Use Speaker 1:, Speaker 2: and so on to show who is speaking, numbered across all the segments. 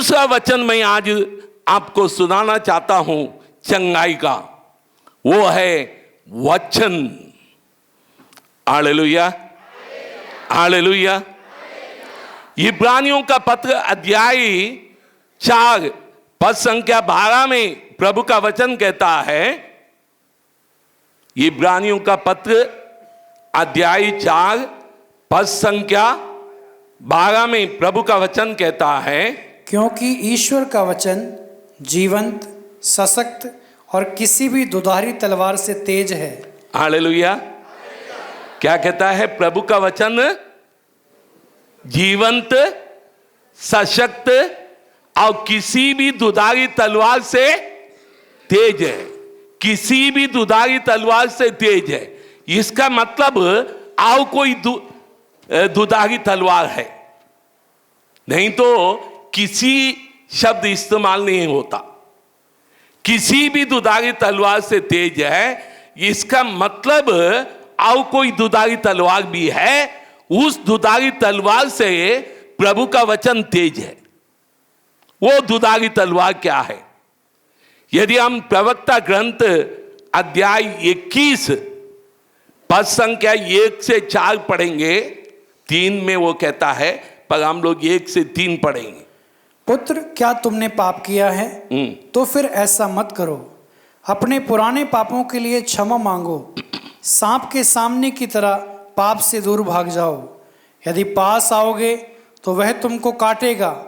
Speaker 1: दूसरा वचन मैं आज आपको सुनाना चाहता हूं चंगाई का, वो है वचन। Hallelujah, hallelujah. इब्रानियों का पत्र अध्याय 4 पद संख्या 12 में प्रभु का वचन कहता है, इब्रानियों का पत्र अध्याय 4 पद संख्या 12 में प्रभु का वचन कहता है,
Speaker 2: क्योंकि ईश्वर का वचन जीवंत, सशक्त और किसी भी दुधारी तलवार से तेज है।
Speaker 1: हालेलुया। क्या कहता है प्रभु का वचन? जीवंत, सशक्त और किसी भी दुधारी तलवार से तेज है। किसी भी दुधारी तलवार से तेज है। इसका मतलब और कोई दुधारी तलवार है नहीं तो किसी शब्द इस्तेमाल नहीं होता। किसी भी दुधारी तलवार से तेज है, इसका मतलब और कोई दुधारी तलवार भी है, उस दुधारी तलवार से प्रभु का वचन तेज है। वो दुधारी तलवार क्या है? यदि हम प्रवक्ता ग्रंथ अध्याय 21 पद संख्या 1 से 4 पढ़ेंगे, 3 में वो कहता है, पर हम लोग 1 से 3 पढ़ेंगे।
Speaker 2: पुत्र, क्या तुमने पाप किया है? तो फिर ऐसा मत करो। अपने पुराने पापों के लिए क्षमा मांगो। सांप के सामने की तरह पाप से दूर भाग जाओ। यदि पास आओगे तो वह तुमको काटेगा।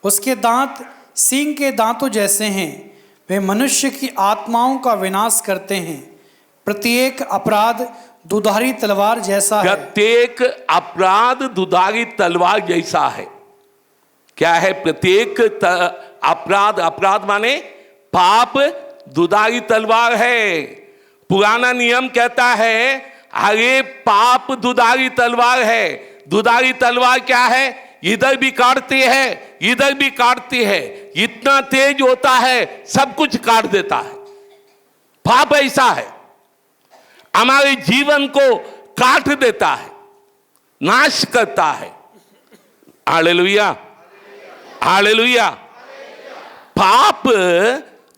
Speaker 2: उसके दांत सींग के दांतों जैसे हैं। वे मनुष्य की आत्माओं का विनाश करते हैं। प्रत्येक अपराध दुधारी तलवार जैसा है।
Speaker 1: प्रत्येक अपराध दुधारी तलवार जैसा है। क्या है? प्रत्येक अपराध माने पाप दुधारी तलवार है। पुराना नियम कहता है, अरे पाप दुधारी तलवार है। दुधारी तलवार क्या है? इधर भी काटती है, इधर भी काटती है। इतना तेज होता है, सब कुछ काट देता है। पाप ऐसा है, हमारे जीवन को काट देता है, नाश करता है। Hallelujah, hallelujah. पाप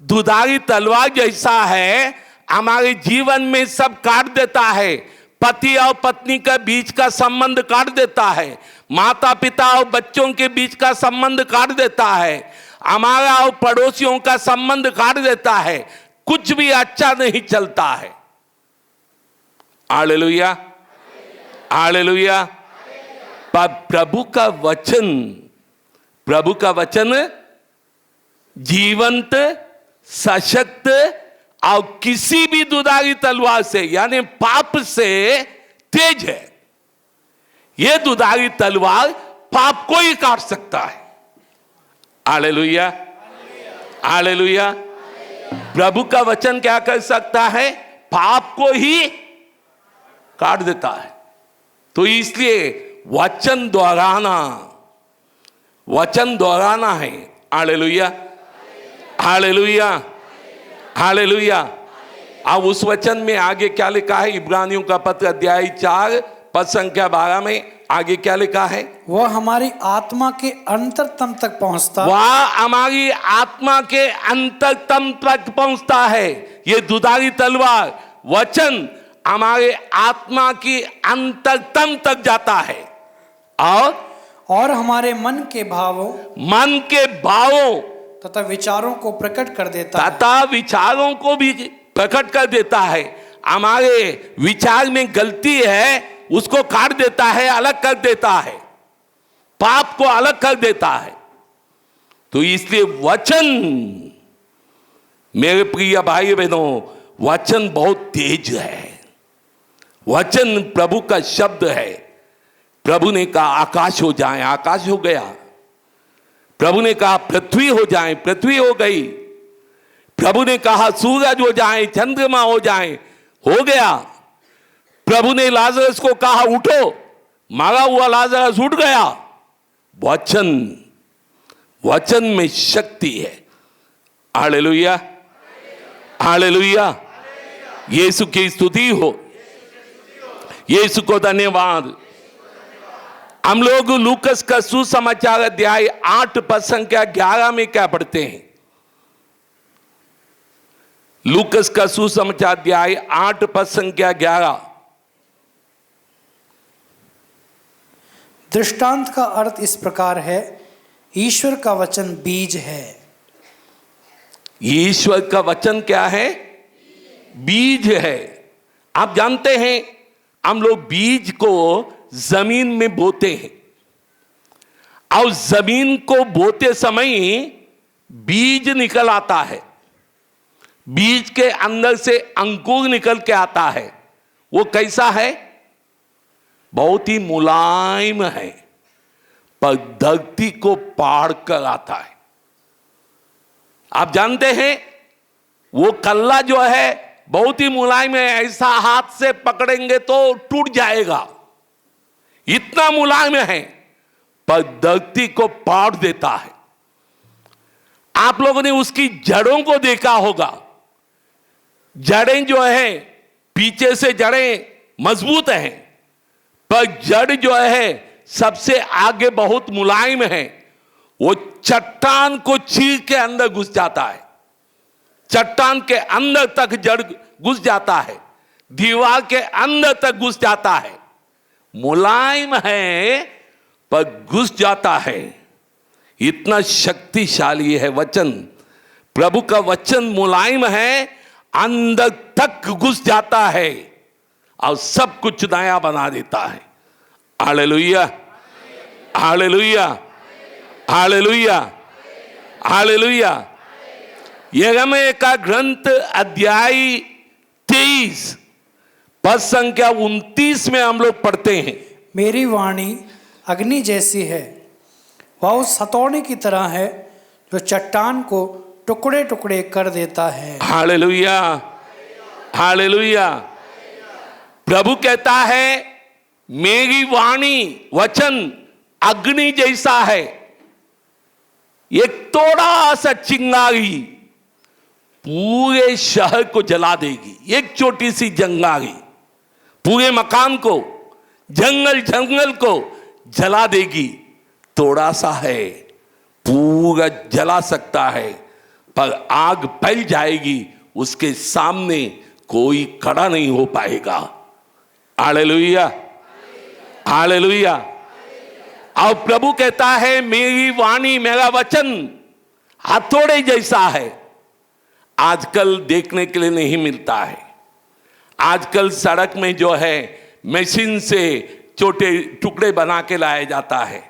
Speaker 1: दुधारी तलवार जैसा है, हमारे जीवन में सब काट देता है। पति और पत्नी के बीच का संबंध काट देता है। माता पिता और बच्चों के बीच का संबंध काट देता है। हमारा और पड़ोसियों का संबंध काट देता है। कुछ भी अच्छा नहीं चलता है। Hallelujah, hallelujah. पर प्रभु का वचन जीवंत, सशक्त और किसी भी दुधारी तलवार से, यानी पाप से तेज है। यह दुधारी तलवार पाप को ही काट सकता है। Hallelujah, hallelujah. प्रभु का वचन क्या कर सकता है? पाप को ही काट देता है। तो इसलिए वचन दोहराना है। Hallelujah, hallelujah, hallelujah. अब उस वचन में आगे क्या लिखा है? इब्रानियों का पत्र अध्याय 4 पद संख्या 12 में आगे क्या लिखा है?
Speaker 2: वह हमारी आत्मा के अंतरतम तक पहुंचता।
Speaker 1: वह हमारी आत्मा के अंतरतम तक पहुंचता है। ये दुधारी तलवार वचन हमारे आत्मा की अंतरतम तक जाता है और
Speaker 2: हमारे मन के भावों तथा विचारों को प्रकट कर देता
Speaker 1: तथा विचारों को भी प्रकट कर देता है। हमारे विचार में गलती है, उसको काट देता है, अलग कर देता है, पाप को अलग कर देता है। तो इसलिए वचन, मेरे प्रिय भाई बहनों, वचन बहुत तेज है। वचन प्रभु का शब्द है। प्रभु ने कहा आकाश हो जाए, आकाश हो गया। प्रभु ने कहा पृथ्वी हो जाए, पृथ्वी हो गई। प्रभु ने कहा सूरज हो जाए, चंद्रमा हो जाए, हो गया। प्रभु ने लाजरस को कहा उठो, मारा हुआ लाजरस उठ गया। वचन में शक्ति है। Hallelujah, hallelujah. यीशु की स्तुति हो, यीशु को धन्यवाद। हम लोग लूकस का सुसमाचार अध्याय 8 पद संख्या 11 में क्या पढ़ते हैं? लूकस का सुसमाचार अध्याय 8 पद संख्या 11।
Speaker 2: दृष्टांत का अर्थ इस प्रकार है, ईश्वर का वचन बीज है।
Speaker 1: ईश्वर का वचन क्या है? बीज है। आप जानते हैं हम लोग बीज को जमीन में बोते हैं और जमीन को बोते समय बीज निकल आता है। बीज के अंदर से अंकुर निकल के आता है। वो कैसा है? बहुत ही मुलायम है, पर धरती को पाड़ कर आता है। आप जानते हैं वो कल्ला जो है बहुत ही मुलायम है, ऐसा हाथ से पकड़ेंगे तो टूट जाएगा, इतना मुलायम है, पर धरती को पाड़ देता है। आप लोगों ने उसकी जड़ों को देखा होगा। जड़ें जो है पीछे से जड़ें मजबूत हैं, पर जड़ जो है सबसे आगे बहुत मुलायम है। वो चट्टान को चीर के अंदर घुस जाता है, चट्टान के अंदर तक जड़ घुस जाता है, दीवार के अंदर तक घुस जाता है। मुलायम है पर घुस जाता है। इतना शक्तिशाली है वचन। प्रभु का वचन मुलायम है, अंदर तक घुस जाता है और सब कुछ नया बना देता है। Hallelujah, hallelujah, hallelujah, hallelujah. यिर्मयाह का ग्रंथ अध्याय 23 पद संख्या 29 में हम लोग पढ़ते हैं,
Speaker 2: मेरी वाणी अग्नि जैसी है, वह उस हथौड़े की तरह है जो चट्टान को टुकड़े टुकड़े कर देता है।
Speaker 1: Hallelujah, hallelujah. प्रभु कहता है मेरी वाणी वचन अग्नि जैसा है। एक थोड़ा सा चिंगारी पूरे शहर को जला देगी। एक छोटी सी चिंगारी पूरे मकान को, जंगल को जला देगी। थोड़ा सा है, पूरा जला सकता है, पर आग फैल जाएगी, उसके सामने कोई खड़ा नहीं हो पाएगा। Hallelujah, hallelujah. और प्रभु कहता है मेरी वाणी, मेरा वचन हथौड़े जैसा है। आजकल देखने के लिए नहीं मिलता है। आजकल सड़क में जो है मशीन से छोटे टुकड़े बना के लाया जाता है।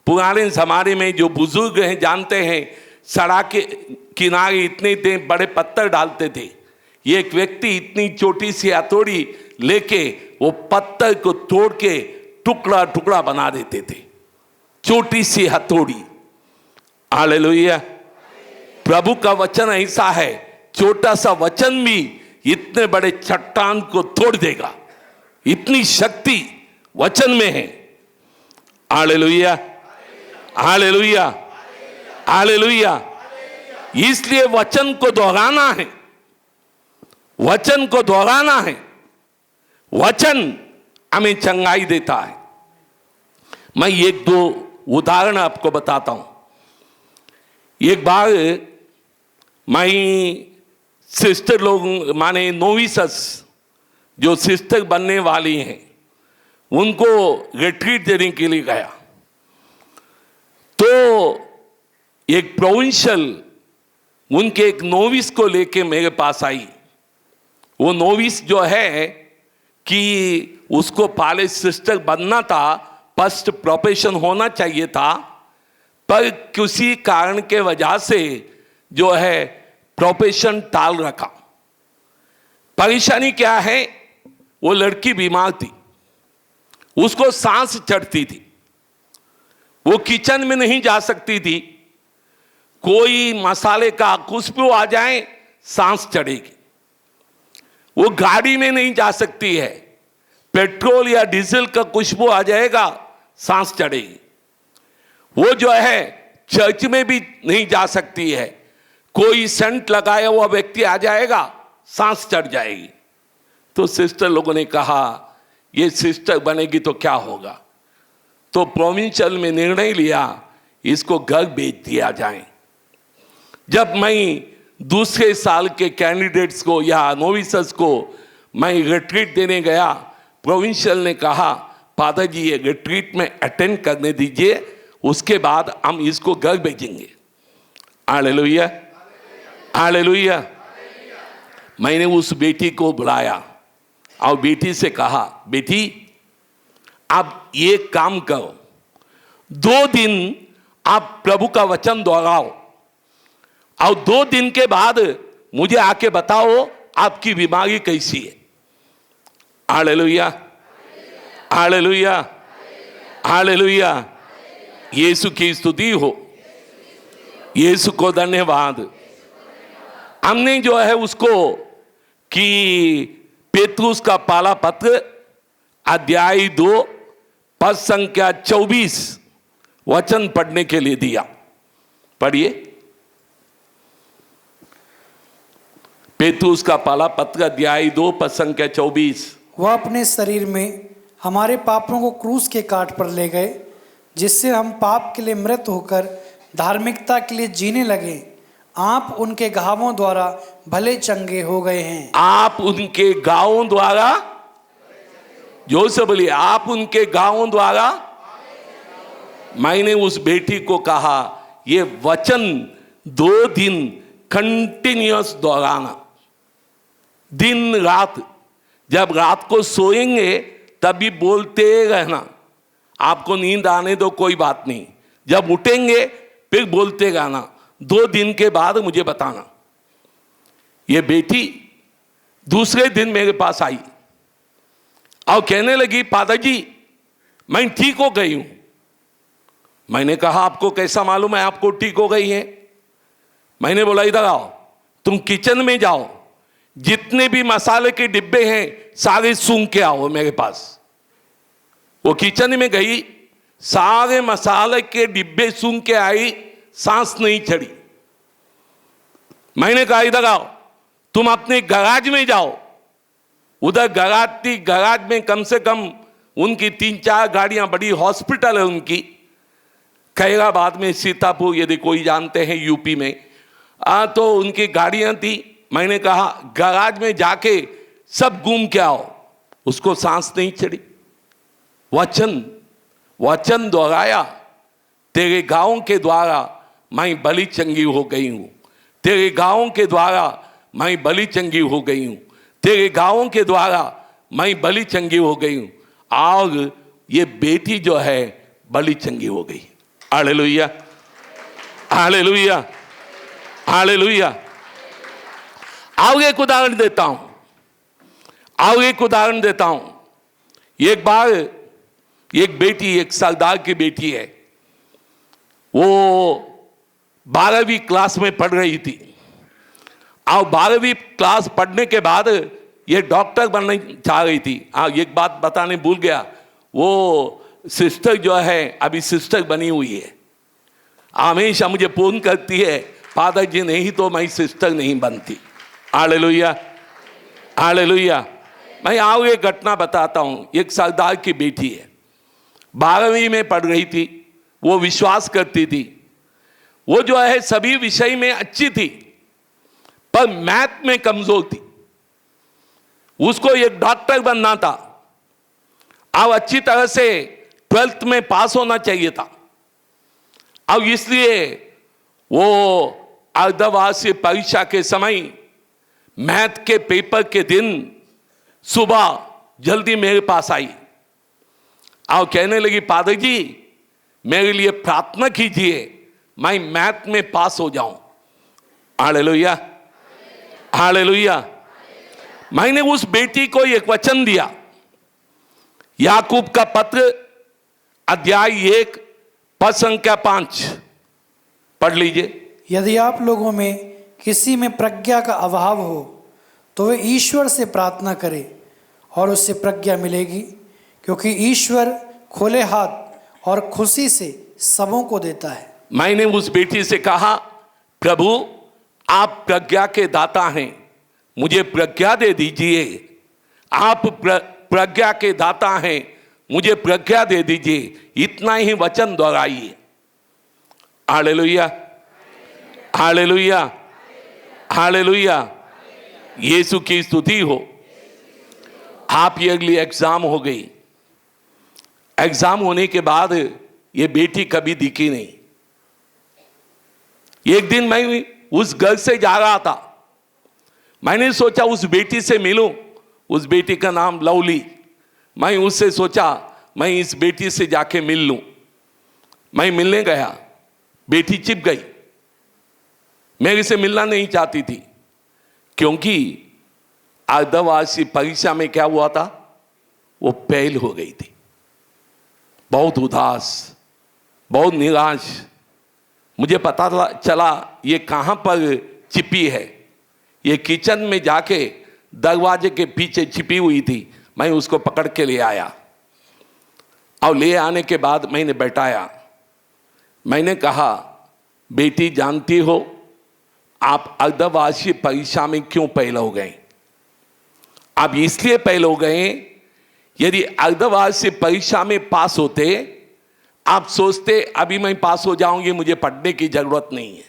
Speaker 1: पुराने जमाने में जो बुजुर्ग हैं जानते हैं, सड़क के किनारे इतने बड़े पत्थर डालते थे। ये एक व्यक्ति इतनी छोटी सी हथौड़ी लेके वो पत्थर को तोड़ के टुकड़ा टुकड़ा बना देते थे, छोटी सी हथौड़ी। हालेलुया। प्रभु का वचन ऐसा है, छोटा सा वचन भी इतने बड़े चट्टान को तोड़ देगा। इतनी शक्ति वचन में है। Hallelujah, hallelujah, hallelujah. इसलिए वचन को दोहराना है, वचन को दोहराना है। वचन हमें चंगाई देता है। मैं एक दो उदाहरण आपको बताता हूं। एक बार मैं सिस्टर लोग माने नोविसस जो सिस्टर बनने वाली हैं उनको रिट्रीट देने के लिए गया। तो एक प्रोविंशियल उनके एक नोविस को लेके मेरे पास आई। वो नोविस जो है कि उसको पहले सिस्टर बनना था, फर्स्ट प्रोफेशन होना चाहिए था, पर किसी कारण के वजह से जो है प्रोफेशन टाल रखा। परेशानी क्या है, वो लड़की बीमार थी, उसको सांस चढ़ती थी, वो किचन में नहीं जा सकती थी, कोई मसाले का खुशबू आ जाए सांस चढ़ेगी। वो गाड़ी में नहीं जा सकती है, पेट्रोल या डीजल का खुशबू आ जाएगा सांस चढ़ेगी। वो जो है चर्च में भी नहीं जा सकती है, कोई सेंट लगाया हुआ व्यक्ति आ जाएगा सांस चढ़ जाएगी। तो सिस्टर लोगों ने कहा ये सिस्टर बनेगी तो क्या होगा, तो प्रोविंशियल में निर्णय लिया इसको घर बेच दिया जाए। जब मैं दूसरे साल के कैंडिडेट्स को या नोविसस को मैं रिट्रीट देने गया, प्रोविंशियल ने कहा फादर जी ये रिट्रीट में अटेंड करने दीजिए, उसके बाद हम इसको घर भेजेंगे। Hallelujah, hallelujah. मैंने उस बेटी को बुलाया और बेटी से कहा, बेटी आप ये काम करो, 2 दिन आप प्रभु का वचन दोहराओ और 2 दिन के बाद मुझे आके बताओ आपकी बीमारी कैसी है। Hallelujah, hallelujah, hallelujah. यीशु की स्तुति हो, यीशु को धन्यवाद। हमने जो है उसको कि पेतरुस का पहला पत्र अध्याय 2 पद संख्या 24 वचन पढ़ने के लिए दिया। पढ़िए, पेतरुस का पहला पत्र अध्याय 2 पद संख्या 24।
Speaker 2: वह अपने शरीर में हमारे पापों को क्रूस के काट पर ले गए, जिससे हम पाप के लिए मृत होकर धार्मिकता के लिए जीने लगे। आप उनके घावों द्वारा भले चंगे हो गए हैं।
Speaker 1: आप उनके घावों द्वारा, जोर से बोलिए, आप उनके घावों द्वारा। मैंने उस बेटी को कहा ये वचन 2 दिन कंटिन्यूअस दोहराना, दिन रात। जब रात को सोएंगे तभी बोलते रहना। आपको नींद आने दो कोई बात नहीं, जब उठेंगे फिर बोलते रहना। 2 दिन के बाद मुझे बताना। ये बेटी दूसरे दिन मेरे पास आई और कहने लगी फादर जी मैं ठीक हो गई हूं। मैंने कहा आपको कैसा मालूम है आपको ठीक हो गई है? मैंने बोला इधर आओ, तुम किचन में जाओ, जितने भी मसाले के डिब्बे हैं सारे सूंघ के आओ मेरे पास। वो किचन में गई, सारे मसाले के डिब्बे सूंघ के आई, सांस नहीं चढ़ी। मैंने कहा इधर आओ, तुम अपने गराज में जाओ। उधर गराज थी, गराज में कम से कम उनकी 3-4 गाड़ियां, बड़ी हॉस्पिटल है उनकी, खैराबाद में, सीतापुर, यदि कोई जानते हैं यूपी में, तो उनकी गाड़ियां थी। मैंने कहा गराज में जाके सब घूम के आओ। उसको सांस नहीं चढ़ी। वचन दोहराया, तेरे गांवों के द्वारा मैं बलि चंगी हो गई हूं। तेरे गांवों के द्वारा मैं बलि चंगी हो गई हूं। तेरे गांवों के द्वारा मैं बलि चंगी हो गई हूं। और ये बेटी जो है बलि चंगी हो गई। Hallelujah, hallelujah, hallelujah. और एक उदाहरण देता हूं, और एक उदाहरण देता हूं। एक बार एक बेटी, एक सरदार की बेटी है, वो 12वीं क्लास में पढ़ रही थी और 12वीं क्लास पढ़ने के बाद ये डॉक्टर बनना चाह रही थी। एक बात बताने भूल गया, वो सिस्टर जो है अभी सिस्टर बनी हुई है। हमेशा मुझे फोन करती है फादर जी नहीं तो मैं सिस्टर नहीं बनती। Hallelujah, hallelujah. मैं आओ एक घटना बताता हूं। एक सरदार की बेटी है, 12वीं में पढ़ रही थी, वो विश्वास करती थी, वो जो है सभी विषय में अच्छी थी पर मैथ में कमजोर थी। उसको एक डॉक्टर बनना था और अच्छी तरह से 12th में पास होना चाहिए था। और इसलिए वो अर्धवार्षिक परीक्षा के समय मैथ के पेपर के दिन सुबह जल्दी मेरे पास आई और कहने लगी फादर जी मेरे लिए प्रार्थना कीजिए, मैं मैथ में पास हो जाऊं। Hallelujah, hallelujah. मैंने उस बेटी को एक वचन दिया, याकूब का पत्र अध्याय 1 पद संख्या 5 पढ़ लीजिए।
Speaker 2: यदि आप लोगों में किसी में प्रज्ञा का अभाव हो तो वे ईश्वर से प्रार्थना करे और उससे प्रज्ञा मिलेगी, क्योंकि ईश्वर खोले हाथ और खुशी से सबों को देता है।
Speaker 1: मैंने उस बेटी से कहा प्रभु आप प्रज्ञा के दाता हैं, मुझे प्रज्ञा दे दीजिए। आप प्रज्ञा के दाता हैं, मुझे प्रज्ञा दे दीजिए, इतना ही वचन दोहराइए। Hallelujah, hallelujah, hallelujah. यीशु की स्तुति हो। आप ये अगली एग्जाम हो गई। एग्जाम होने के बाद ये बेटी कभी दिखी नहीं। एक दिन मैं उस घर से जा रहा था, मैंने सोचा उस बेटी से मिलूं। उस बेटी का नाम लवली। मैं उससे सोचा मैं इस बेटी से जाके मिल लूं। मैं मिलने गया, बेटी छिप गई, मेरे से मिलना नहीं चाहती थी, क्योंकि अर्धवार्षिक परीक्षा में क्या हुआ था, वो फेल हो गई थी। बहुत उदास, बहुत निराश। मुझे पता चला ये कहां पर छिपी है। ये किचन में जाके दरवाजे के पीछे छिपी हुई थी। मैं उसको पकड़ के ले आया और ले आने के बाद मैंने बैठाया। मैंने कहा, बेटी जानती हो आप अर्धवार्षिक परीक्षा में क्यों फेल हो गए? आप इसलिए फेल हो गए, यदि अर्धवार्षिक परीक्षा में पास होते, आप सोचते अभी मैं पास हो जाऊंगी, मुझे पढ़ने की जरूरत नहीं है।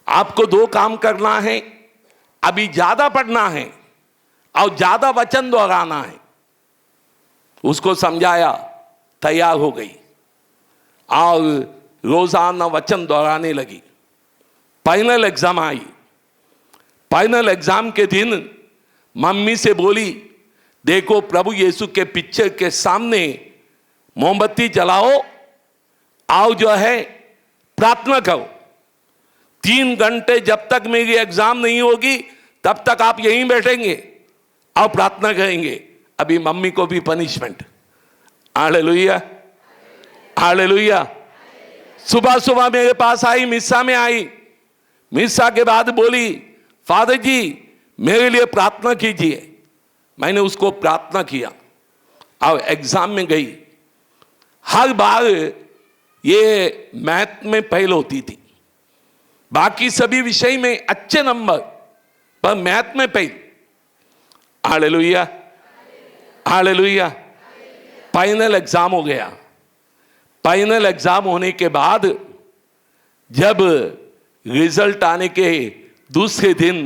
Speaker 1: आपको दो काम करना है, अभी ज्यादा पढ़ना है और ज्यादा वचन दोहराना है। उसको समझाया, तैयार हो गई और रोजाना वचन दोहराने लगी। फाइनल एग्जाम आई। फाइनल एग्जाम के दिन मम्मी से बोली, देखो प्रभु यीशु के पिक्चर के सामने मोमबत्ती जलाओ और जो है प्रार्थना करो। 3 घंटे जब तक मेरी एग्जाम नहीं होगी तब तक आप यहीं बैठेंगे और प्रार्थना करेंगे। अभी मम्मी को भी पनिशमेंट। Hallelujah, hallelujah. सुबह सुबह मेरे पास आई, मिस्सा में आई। मिस्सा के बाद बोली, फादर जी मेरे लिए प्रार्थना कीजिए। मैंने उसको प्रार्थना किया और एग्जाम में गई। हर बार ये मैथ में फेल होती थी, बाकी सभी विषय में अच्छे नंबर, पर मैथ में fail. Hallelujah, hallelujah. Final exam हो गया। फाइनल एग्जाम होने के बाद जब रिजल्ट आने के दूसरे दिन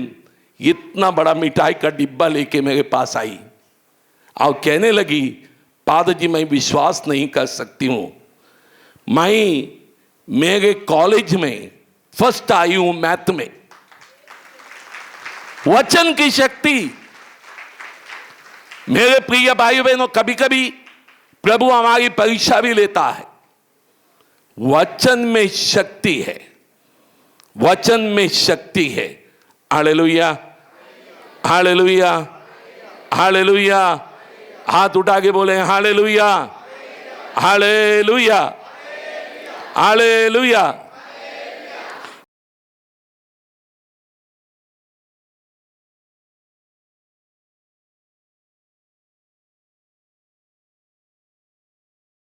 Speaker 1: इतना बड़ा मिठाई का डिब्बा लेके मेरे पास आई और कहने लगी, फादर जी मैं विश्वास नहीं कर सकती हूं, मैं मेरे कॉलेज में फर्स्ट आई हूं मैथ में। वचन की शक्ति। मेरे प्रिय भाई बहनों, कभी कभी प्रभु हमारी परीक्षा भी लेता है। वचन में शक्ति है, वचन में शक्ति है। Hallelujah, hallelujah, hallelujah. हाथ उठा के बोले हालेलुया, हालेलुया, हालेलुया।